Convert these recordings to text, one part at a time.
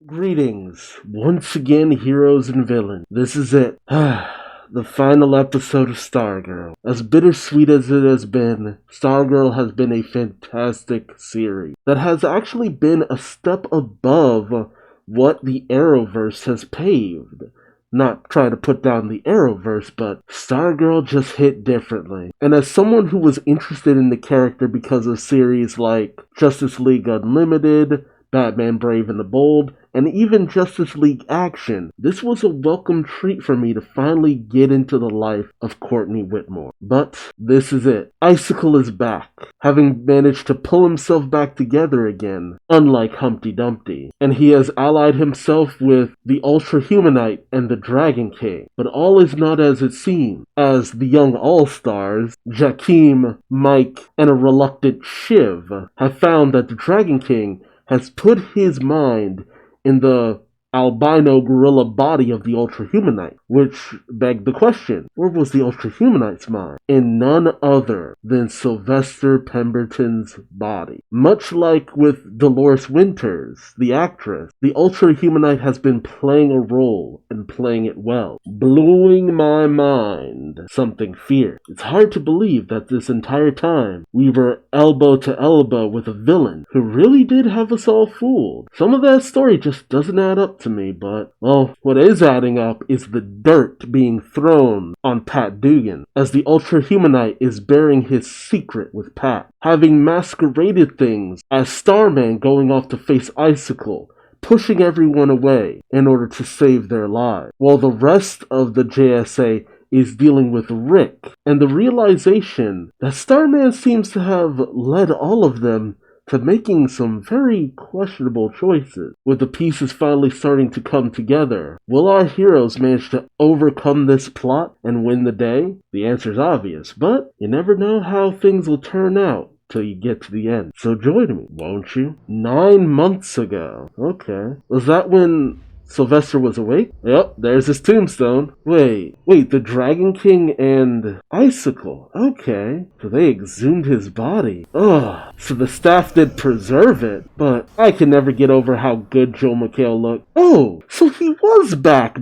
Greetings, once again, heroes and villains. This is it. The final episode of Stargirl. As bittersweet as it has been, Stargirl has been a fantastic series that has actually been a step above what the Arrowverse has paved. Not trying to put down the Arrowverse, but Stargirl just hit differently. And as someone who was interested in the character because of series like Justice League Unlimited, Batman Brave and the Bold, and even Justice League Action, this was a welcome treat for me to finally get into the life of Courtney Whitmore. But this is it. Icicle is back, having managed to pull himself back together again, unlike Humpty Dumpty. And he has allied himself with the Ultra Humanite and the Dragon King. But all is not as it seems, as the young All-Stars, Jakeem, Mike, and a reluctant Shiv, have found that the Dragon King has put his mind in the albino gorilla body of the Ultra Humanite, which begged the question, where was the Ultra Humanite's mind? In none other than Sylvester Pemberton's body. Much like with Dolores Winters, the actress, the Ultra Humanite has been playing a role and playing it well, blowing my mind something fierce. It's hard to believe that this entire time we were elbow to elbow with a villain who really did have us all fooled. Some of that story just doesn't add up to me, but, well, what is adding up is the dirt being thrown on Pat Dugan, as the Ultra Humanite is bearing his secret with Pat, having masqueraded things as Starman going off to face Icicle, pushing everyone away in order to save their lives, while the rest of the JSA is dealing with Rick, and the realization that Starman seems to have led all of them to making some very questionable choices. With the pieces finally starting to come together, will our heroes manage to overcome this plot and win the day? The answer's obvious, but you never know how things will turn out till you get to the end. So join me, won't you? 9 months ago. Okay. Was that when Sylvester was awake? Yep, there's his tombstone. Wait, the Dragon King and Icicle. Okay, so they exhumed his body. Ugh, so the staff did preserve it, but I can never get over how good Joel McHale looked. Oh, so he was back.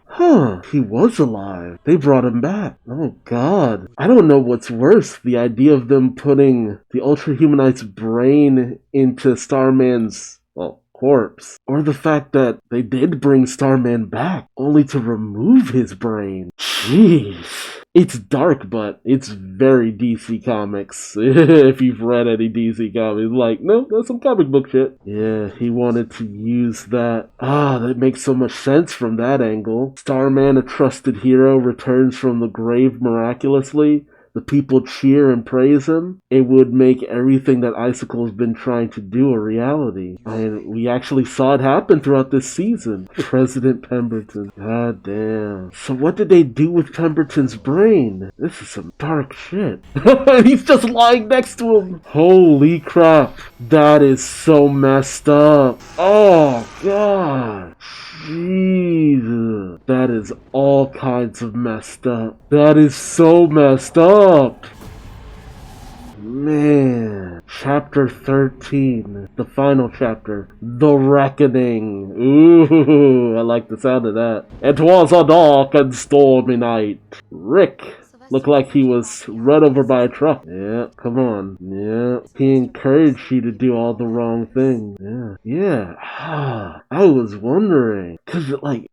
Huh, he was alive. They brought him back. Oh god. I don't know what's worse, the idea of them putting the Ultra Humanite's brain into Starman's, well, corpse, or the fact that they did bring Starman back, only to remove his brain. Jeez. It's dark, but it's very DC Comics. If you've read any DC comics, like, no, that's some comic book shit. Yeah, he wanted to use that. That makes so much sense from that angle. Starman, a trusted hero, returns from the grave miraculously. The people cheer and praise him. It would make everything that Icicle has been trying to do a reality. And we actually saw it happen throughout this season. President Pemberton. God damn. So what did they do with Pemberton's brain? This is some dark shit. He's just lying next to him. Holy crap. That is so messed up. Oh, God. Jesus. That is all kinds of messed up. That is so messed up. Man. Chapter 13. The final chapter. The Reckoning. Ooh, I like the sound of that. It was a dark and stormy night. Rick looked like he was run over by a truck. Yeah, come on. Yeah, he encouraged you to do all the wrong things. Yeah. I was wondering, cause like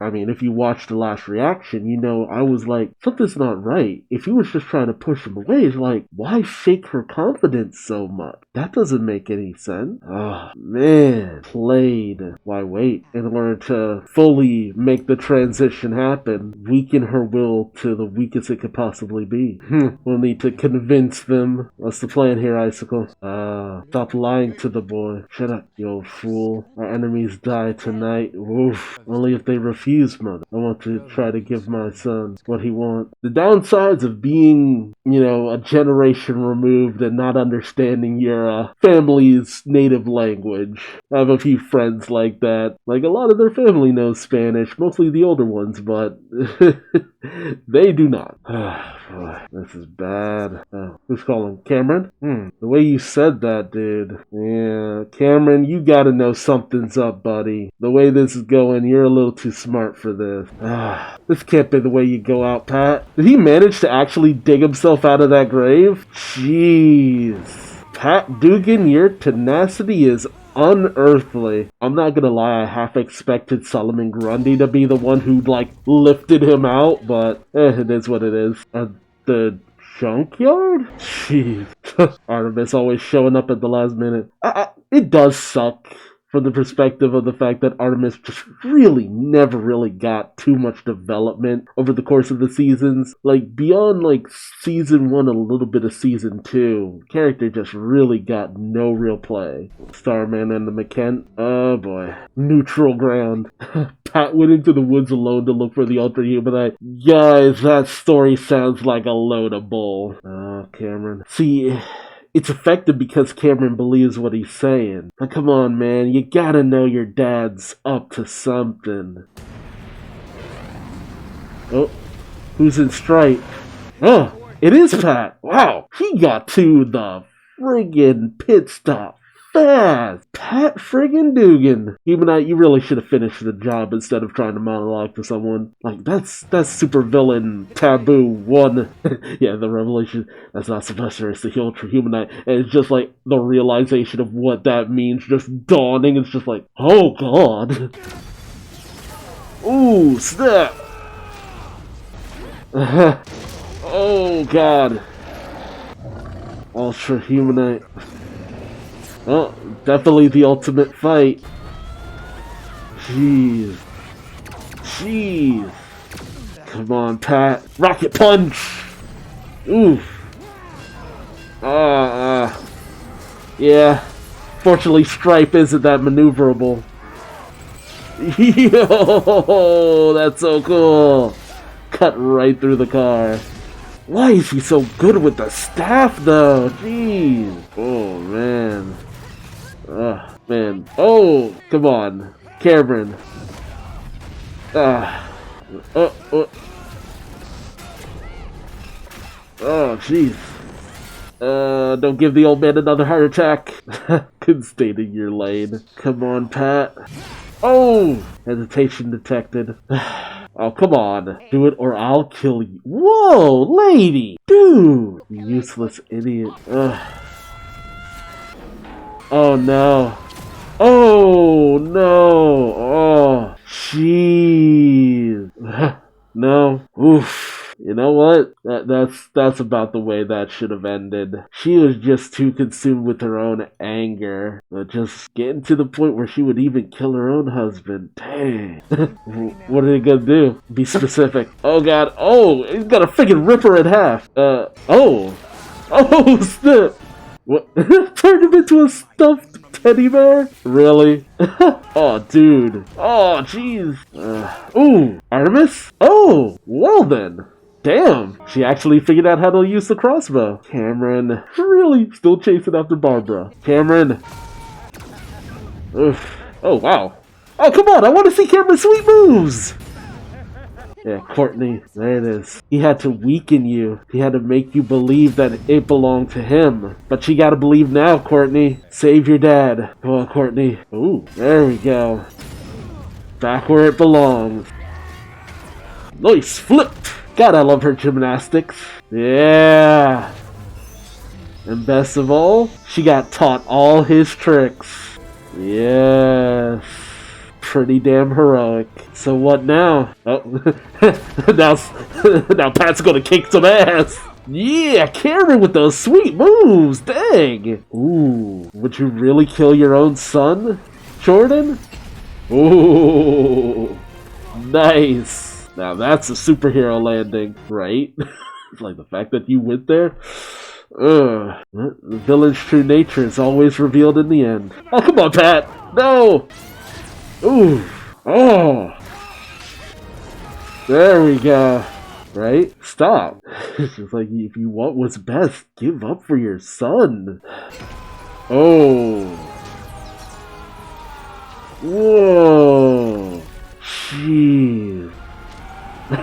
if you watched the last reaction, you know, I was like, something's not right. If he was just trying to push him away, it's like, why shake her confidence so much? That doesn't make any sense. Oh, man. Played. Why wait? In order to fully make the transition happen, weaken her will to the weakest it could possibly be. We'll need to convince them. What's the plan here, Icicle? Stop lying to the boy. Shut up, you old fool. Our enemies die tonight. Oof. Only if they refuse confused mother. I want to try to give my son what he wants. The downsides of being, a generation removed and not understanding your family's native language. I have a few friends like that. Like, a lot of their family knows Spanish, mostly the older ones, but they do not. Boy, this is bad. Who's calling? Cameron? The way you said that, dude. Yeah, Cameron, you gotta know something's up, buddy. The way this is going, you're a little too smart for this. This can't be the way you go out, Pat. Did he manage to actually dig himself out of that grave? Jeez. Pat Dugan, your tenacity is unearthly. I'm not gonna lie, I half expected Solomon Grundy to be the one who, lifted him out, but it is what it is. The junkyard? Jeez. Artemis always showing up at the last minute. It does suck from the perspective of the fact that Artemis just really never really got too much development over the course of the seasons. Beyond, season 1, a little bit of season 2, character just really got no real play. Starman and the McKent, oh boy. Neutral ground. Pat went into the woods alone to look for the Ultra Humanite. Guys, that story sounds like a load of bull. Oh, Cameron. See, it's effective because Cameron believes what he's saying. Now, come on, man. You gotta know your dad's up to something. Oh, who's in stripe? Oh, it is Pat. Wow, he got to the friggin' pit stop fast. Pat friggin' Dugan. Humanite, you really should have finished the job instead of trying to monologue to someone. That's supervillain taboo 1. Yeah, the revelation. That's not Sylvester, it's the Ultra Humanite. And it's just the realization of what that means just dawning. It's just oh god. Ooh, snap. Oh god. Ultra Humanite. Oh, definitely the ultimate fight. Jeez. Come on, Pat. Rocket punch! Oof. Yeah. Fortunately, Stripe isn't that maneuverable. Yo, that's so cool. Cut right through the car. Why is he so good with the staff, though? Jeez. Oh, man. Man. Oh, come on. Cameron. Oh, jeez. Don't give the old man another heart attack. Couldn't stay in your lane. Come on, Pat. Oh! Hesitation detected. Oh, come on. Do it or I'll kill you. Whoa, lady! Dude! You useless idiot. Ugh. Oh, no. Oh, no. Oh, jeez. No. Oof. You know what? That's about the way that should have ended. She was just too consumed with her own anger. Just getting to the point where she would even kill her own husband. Dang. What are they gonna do? Be specific. Oh god. Oh, he's gonna freaking rip her in half. Oh, snap. What? Turned him into a stuffed teddy bear? Really? Oh, dude. Oh, jeez. Ooh, Artemis? Oh, well then. Damn, she actually figured out how to use the crossbow. Cameron, really? Still chasing after Barbara. Cameron. Oof. Oh, wow. Oh, come on, I want to see Cameron's sweet moves! Yeah, Courtney, there it is. He had to weaken you. He had to make you believe that it belonged to him. But you gotta believe now, Courtney. Save your dad. Come on, Courtney. Ooh, there we go. Back where it belongs. Nice flip! God, I love her gymnastics. Yeah. And best of all, she got taught all his tricks. Yes. Pretty damn heroic. So what now? Oh, now Pat's gonna kick some ass. Yeah, Cameron with those sweet moves. Dang. Ooh, would you really kill your own son, Jordan? Ooh, nice. Now that's a superhero landing, right? Like the fact that you went there. The villain's true nature is always revealed in the end. Oh, come on, Pat! No! Ooh! Oh! There we go. Right? Stop. It's just like, if you want what's best, give up for your son. Oh. Whoa. Jeez.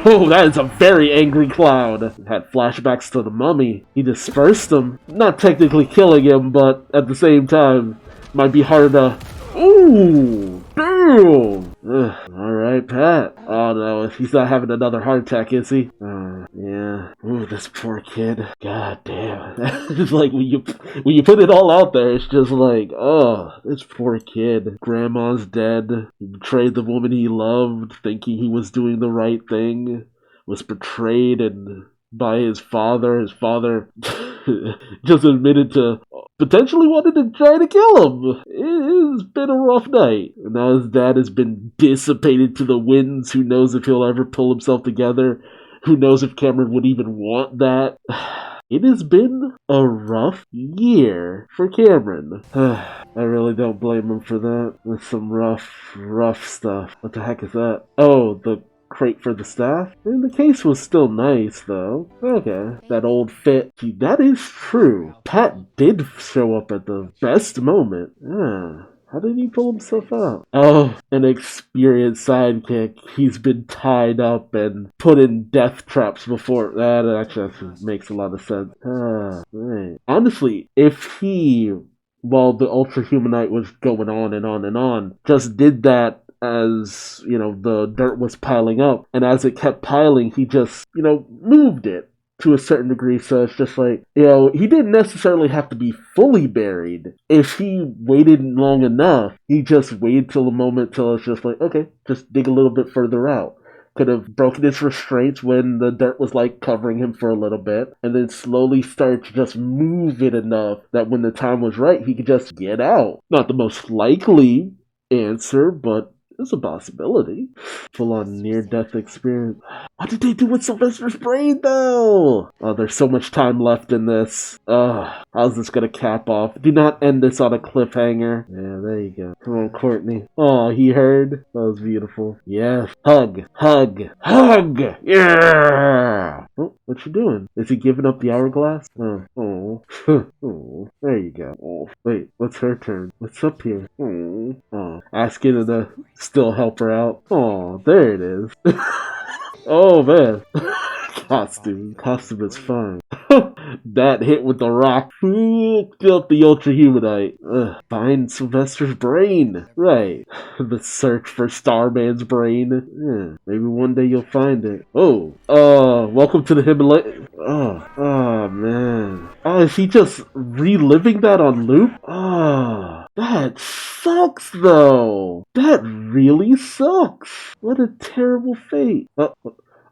Oh, that is a very angry Cloud. Had flashbacks to the mummy. He dispersed him. Not technically killing him, but at the same time, might be hard to... Ooh! Damn! Alright, Pat. Oh no, he's not having another heart attack, is he? Yeah. Ooh, this poor kid. God damn. It's like, when you put it all out there, it's just like, oh, this poor kid. Grandma's dead. He betrayed the woman he loved, thinking he was doing the right thing. Was betrayed by his father. His father just admitted to potentially wanted to try to kill him. It's been a rough night. And now his dad has been dissipated to the winds. Who knows if he'll ever pull himself together? Who knows if Cameron would even want that? It has been a rough year for Cameron. I really don't blame him for that. There's some rough stuff. What the heck is that? Oh, the crate for the staff? I mean, the case was still nice, though. Okay. That old fit. See, that is true. Pat did show up at the best moment. Yeah. How did he pull himself out? Oh, an experienced sidekick. He's been tied up and put in death traps before. That actually makes a lot of sense. Right. Honestly, if he, while the Ultra Humanite was going on and on and on, just did that as, the dirt was piling up, and as it kept piling, he just, moved it to a certain degree, so it's just like, he didn't necessarily have to be fully buried. If he waited long enough, he just waited till the moment till it's just like, okay, just dig a little bit further out. Could have broken his restraints when the dirt was like covering him for a little bit, and then slowly started to just move it enough that when the time was right, he could just get out. Not the most likely answer, but it's a possibility. Full-on near-death experience. What did they do with Sylvester's brain, though? Oh, there's so much time left in this. How's this gonna cap off? Do not end this on a cliffhanger. Yeah, there you go. Come on, Courtney. Oh, he heard? That was beautiful. Yes. Hug! Yeah! Oh, what you doing? Is he giving up the hourglass? Oh. There you go. Oh, wait, what's her turn? What's up here? Oh. Asking to still help her out. Oh, there it is. Oh, man. Costume is fine. That hit with the rock hooked up the Ultra Humanite. Find Sylvester's brain. Right. The search for Starman's brain. Yeah, maybe one day you'll find it. Oh, welcome to the Himalaya. Oh, man. Oh, is he just reliving that on loop? That sucks, though. That really sucks. What a terrible fate.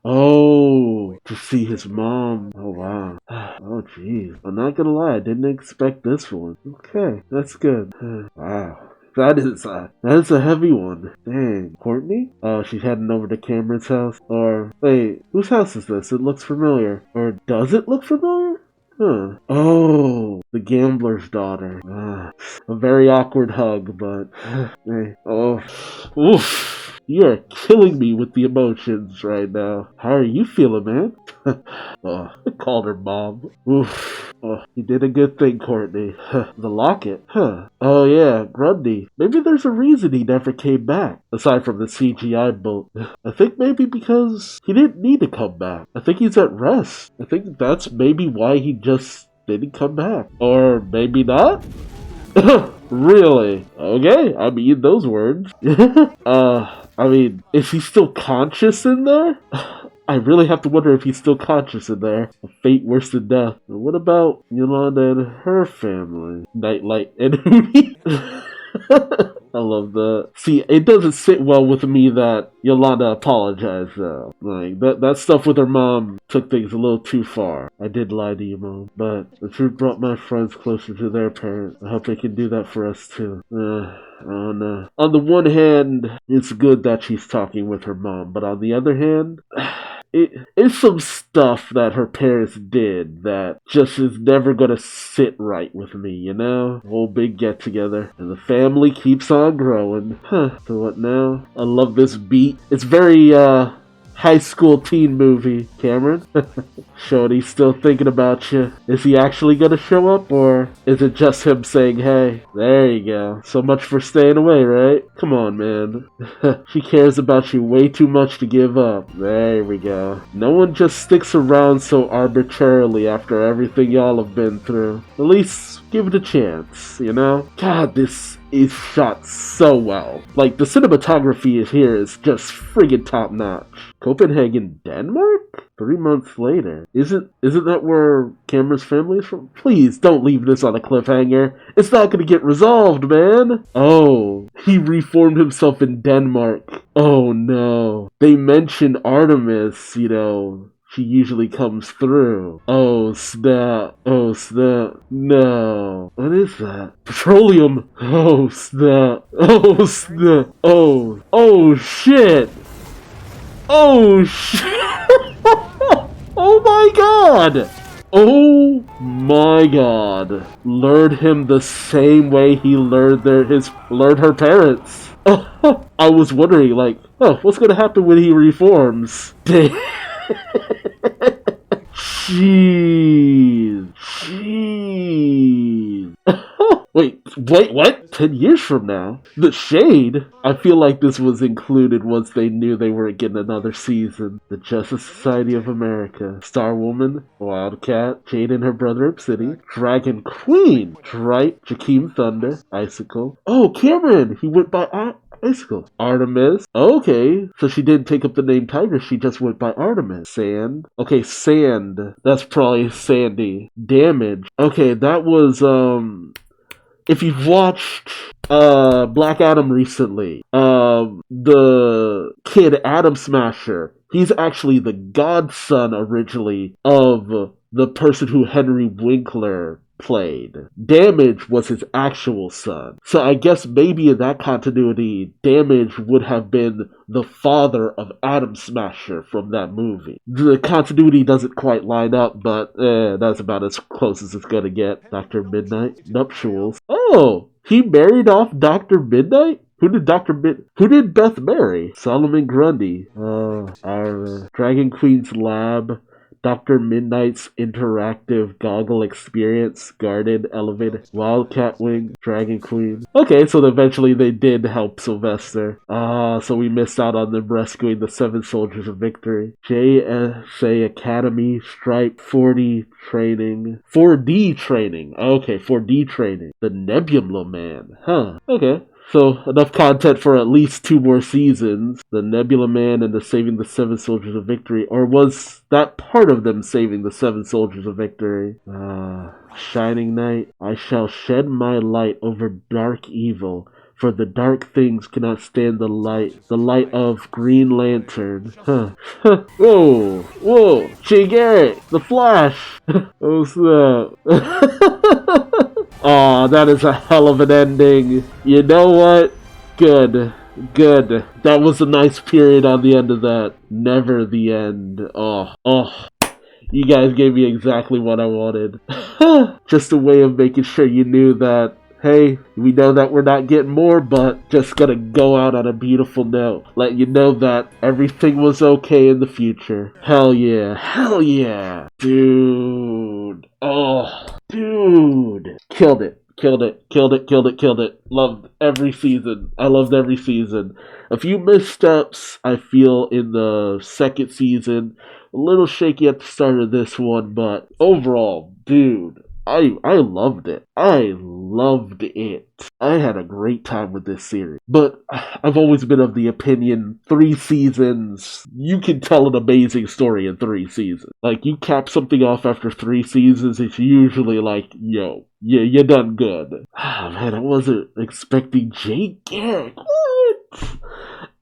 Oh, to see his mom. Oh, wow. Oh, jeez. I'm not gonna lie, I didn't expect this one. Okay, that's good. Wow. That is a heavy one. Dang. Courtney? Oh, she's heading over to Cameron's house. Or, wait, whose house is this? It looks familiar. Or does it look familiar? Huh. Oh, the gambler's daughter. A very awkward hug, but... Hey. Oh. Oof. You are killing me with the emotions right now. How are you feeling, man? I called her mom. Oof. Oh, you did a good thing, Courtney. The locket. Oh yeah, Grundy. Maybe there's a reason he never came back. Aside from the CGI boat. I think maybe because he didn't need to come back. I think he's at rest. I think that's maybe why he just didn't come back. Or maybe not? Really? Okay, I mean those words. I mean, is he still conscious in there? I really have to wonder if he's still conscious in there. A fate worse than death. And what about Yolanda and her family? Nightlight and Hootie? I love that. See, it doesn't sit well with me that Yolanda apologized, though. Like, that stuff with her mom took things a little too far. I did lie to you, Mom. But the truth brought my friends closer to their parents. I hope they can do that for us, too. On the one hand, it's good that she's talking with her mom. But on the other hand... It's some stuff that her parents did that just is never gonna sit right with me, you know? Whole big get together, and the family keeps on growing. So what now? I love this beat. It's very, high school teen movie. Cameron? Shorty's still thinking about you. Is he actually gonna show up, or is it just him saying, hey? There you go. So much for staying away, right? Come on, man. She cares about you way too much to give up. There we go. No one just sticks around so arbitrarily after everything y'all have been through. At least give it a chance, you know? God, this is shot so well. Like, the cinematography here is just friggin' top notch. Copenhagen, Denmark? 3 months later. Isn't that where Cameron's family is from? Please don't leave this on a cliffhanger. It's not gonna get resolved, man. Oh, he reformed himself in Denmark. Oh no. They mention Artemis, you know. She usually comes through. Oh snap. Oh snap. No. What is that? Petroleum. Oh snap. Oh snap. Oh. Oh shit. Oh shit. Oh my god. Oh my god. Lured him the same way he lured her parents. I was wondering, like, oh, what's gonna happen when he reforms? Jeez. Wait, what? 10 years from now? The Shade? I feel like this was included once they knew they weren't getting another season. The Justice Society of America. Star Woman, Wildcat, Jade and her brother Obsidian, Dragon Queen, right? Jakeem Thunder, Icicle. Oh, Cameron! He went by Icicle. Artemis. Okay, so she didn't take up the name Tiger, she just went by Artemis. Sand. Okay, Sand. That's probably Sandy. Damage. Okay, that was, if you've watched Black Adam recently, the kid Atom Smasher, he's actually the godson originally of the person who Henry Winkler played. Damage was his actual son. So I guess maybe in that continuity, Damage would have been the father of Atom Smasher from that movie. The continuity doesn't quite line up, but that's about as close as it's gonna get. Dr. Midnight. Nuptials. Oh! He married off Dr. Midnight? Who did Beth marry? Solomon Grundy. Our Dragon Queen's Lab. Dr. Midnight's interactive goggle experience, Guarded, Elevated, Wildcat Wing, Dragon Queen. Okay, so eventually they did help Sylvester. So we missed out on them rescuing the 7 Soldiers of Victory. JSA Academy, Stripe, 4D training. Okay, 4D training. The Nebula Man. Huh, okay. So, enough content for at least 2 more seasons. The Nebula Man and the Saving the 7 Soldiers of Victory. Or was that part of them saving the 7 Soldiers of Victory? Shining Knight. I shall shed my light over dark evil, for the dark things cannot stand the light of Green Lantern. Whoa, Jay Garrick, the Flash. Oh snap. Aw, that is a hell of an ending. You know what? Good. That was a nice period on the end of that. Never the end. Oh. You guys gave me exactly what I wanted. Just a way of making sure you knew that, hey, we know that we're not getting more, but just gonna go out on a beautiful note. Let you know that everything was okay in the future. Hell yeah. Dude. Oh, dude. Killed it. Loved every season. I loved every season. A few missteps, I feel, in the second season. A little shaky at the start of this one, but overall, dude, I loved it. I had a great time with this series. But I've always been of the opinion 3 seasons, you can tell an amazing story in 3 seasons. Like, you cap something off after 3 seasons, it's usually like, yo, yeah, you done good. Man, I wasn't expecting Jay Garrick. What?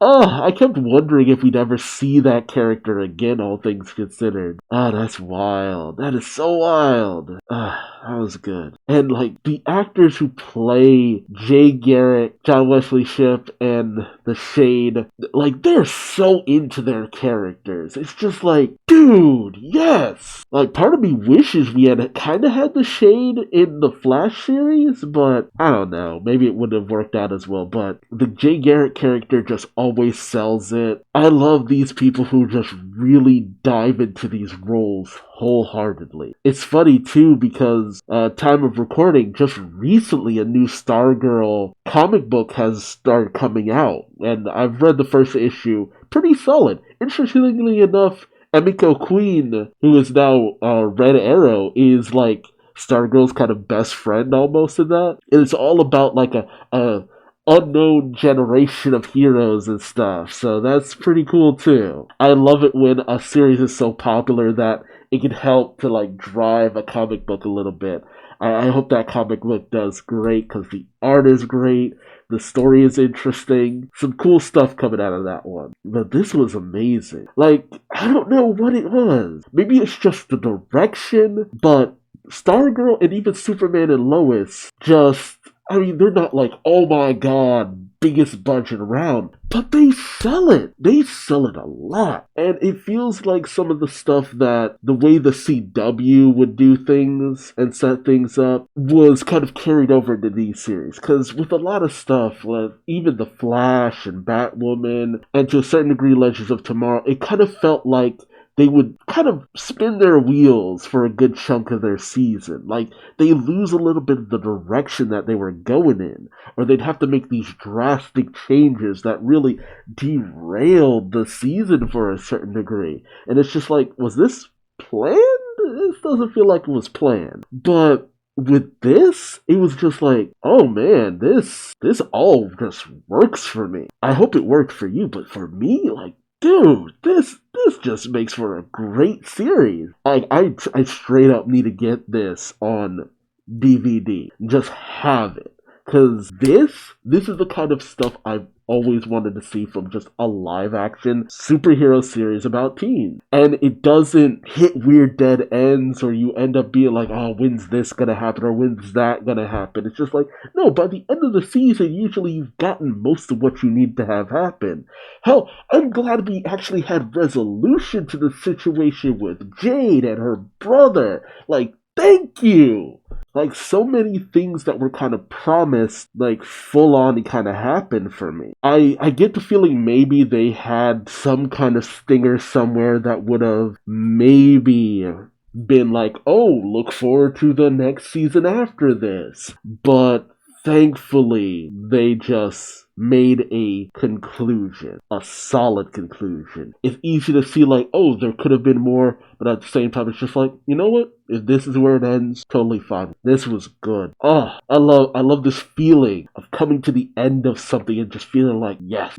I kept wondering if we'd ever see that character again, all things considered. That's wild. That is so wild. That was good. And, like, the actors who play Jay Garrick, John Wesley Shipp, and the Shade, like, they're so into their characters. It's just like, dude, yes! Like, part of me wishes we had kind of had the Shade in the Flash series, but I don't know. Maybe it wouldn't have worked out as well, but the Jay Garrick character just always sells it. I love these people who just really dive into these roles wholeheartedly. It's funny too because time of recording, just recently a new Stargirl comic book has started coming out, and I've read the first issue. Pretty solid. Interestingly enough, Emiko Queen, who is now Red Arrow, is like Stargirl's kind of best friend almost in that. And it's all about like a unknown generation of heroes and stuff. So that's pretty cool too. I love it when a series is so popular that it can help to like drive a comic book a little bit. I hope that comic book does great because the art is great. The story is interesting. Some cool stuff coming out of that one. But this was amazing. Like, I don't know what it was. Maybe it's just the direction, but Stargirl and even Superman and Lois just, I mean, they're not like, oh my god, biggest budget around, but they sell it. They sell it a lot. And it feels like some of the stuff that the way the CW would do things and set things up was kind of carried over into these series. Because with a lot of stuff, like even The Flash and Batwoman, and to a certain degree Legends of Tomorrow, it kind of felt like they would kind of spin their wheels for a good chunk of their season. Like, they lose a little bit of the direction that they were going in, or they'd have to make these drastic changes that really derailed the season for a certain degree. And it's just like, was this planned? This doesn't feel like it was planned. But with this, it was just like, oh man, this all just works for me. I hope it worked for you, but for me, like, dude, this just makes for a great series. I straight up need to get this on DVD. Just have it. Because this is the kind of stuff I've always wanted to see from just a live-action superhero series about teens. And it doesn't hit weird dead ends or you end up being like, oh, when's this gonna happen or when's that gonna happen? It's just like, no, by the end of the season, usually you've gotten most of what you need to have happen. Hell, I'm glad we actually had resolution to the situation with Jade and her brother. Like, thank you! Like, so many things that were kind of promised, like, full on kind of happened for me. I get the feeling maybe they had some kind of stinger somewhere that would have maybe been like, oh, look forward to the next season after this. But thankfully, they just made a conclusion, a solid conclusion. It's easy to see like, oh, there could have been more, but at the same time, it's just like, you know what? If this is where it ends, totally fine. This was good. Oh, I love this feeling of coming to the end of something and just feeling like, yes.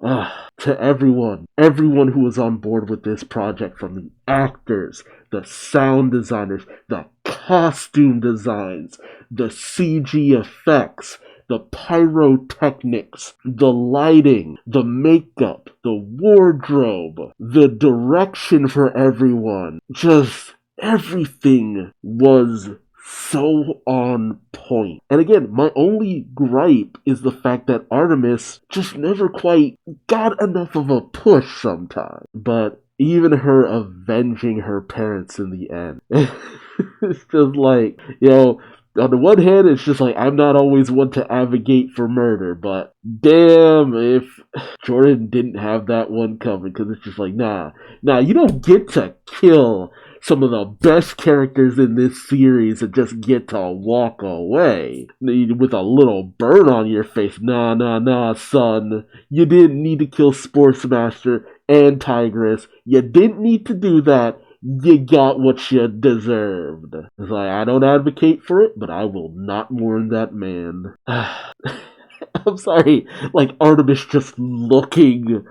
To everyone who was on board with this project, from the actors, the sound designers, the costume designs, the CG effects, the pyrotechnics, the lighting, the makeup, the wardrobe, the direction for everyone. Just everything was so on point. And again, my only gripe is the fact that Artemis just never quite got enough of a push sometimes. But even her avenging her parents in the end, it's just like, on the one hand, it's just like, I'm not always one to advocate for murder, but damn if Jordan didn't have that one coming, because it's just like, nah, you don't get to kill some of the best characters in this series and just get to walk away with a little burn on your face. Nah, son. You didn't need to kill Sportsmaster and Tigress. You didn't need to do that. You got what you deserved. It's like, I don't advocate for it, but I will not mourn that man. I'm sorry, like Artemis just looking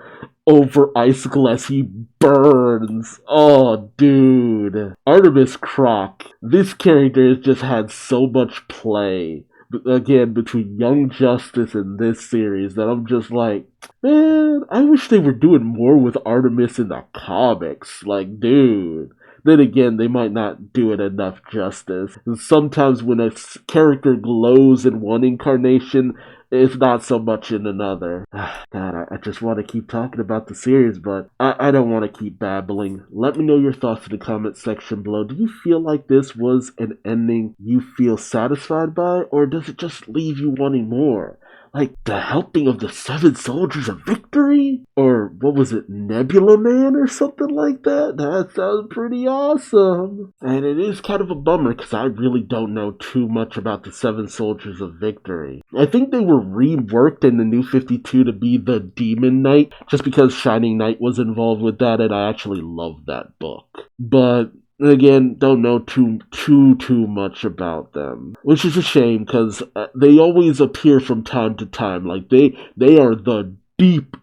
over Icicle as he burns. Oh, dude. Artemis Croc. This character has just had so much play, again, between Young Justice and this series, that I'm just like, man, I wish they were doing more with Artemis in the comics. Like, dude. Then again, they might not do it enough justice. And sometimes when a character glows in one incarnation, it's not so much in another. God, I just want to keep talking about the series, but I don't want to keep babbling. Let me know your thoughts in the comment section below. Do you feel like this was an ending you feel satisfied by, or does it just leave you wanting more? like the helping of the seven soldiers of victory? Or what was it, Nebula Man or something like that? That sounds pretty awesome. And it is kind of a bummer because I really don't know too much about the seven soldiers of victory. I think they were reworked in the New 52 to be the Demon Knight, just because Shining Knight was involved with that, and I actually love that book. But again, don't know too much about them, which is a shame because they always appear from time to time. Like they are the deep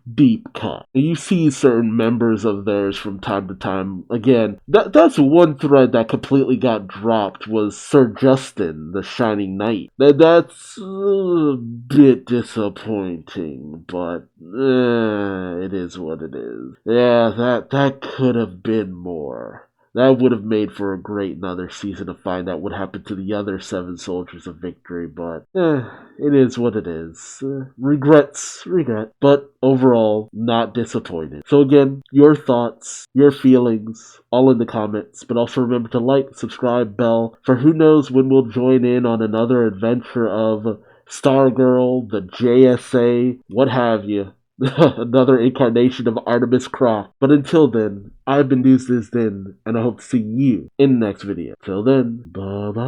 cut. You see certain members of theirs from time to time. Again, that's one thread that completely got dropped was Sir Justin, the Shining Knight. That's a bit disappointing, but it is what it is. Yeah, that could have been more. That would have made for a great another season to find out what happened to the other seven soldiers of victory, but it is what it is. Regret. But overall, not disappointed. So again, your thoughts, your feelings, all in the comments, but also remember to like, subscribe, bell, for who knows when we'll join in on another adventure of Stargirl, the JSA, what have you. Another incarnation of Artemis Croft. But until then, I've been Duuz-Diz-Din, and I hope to see you in the next video. Till then, bye-bye.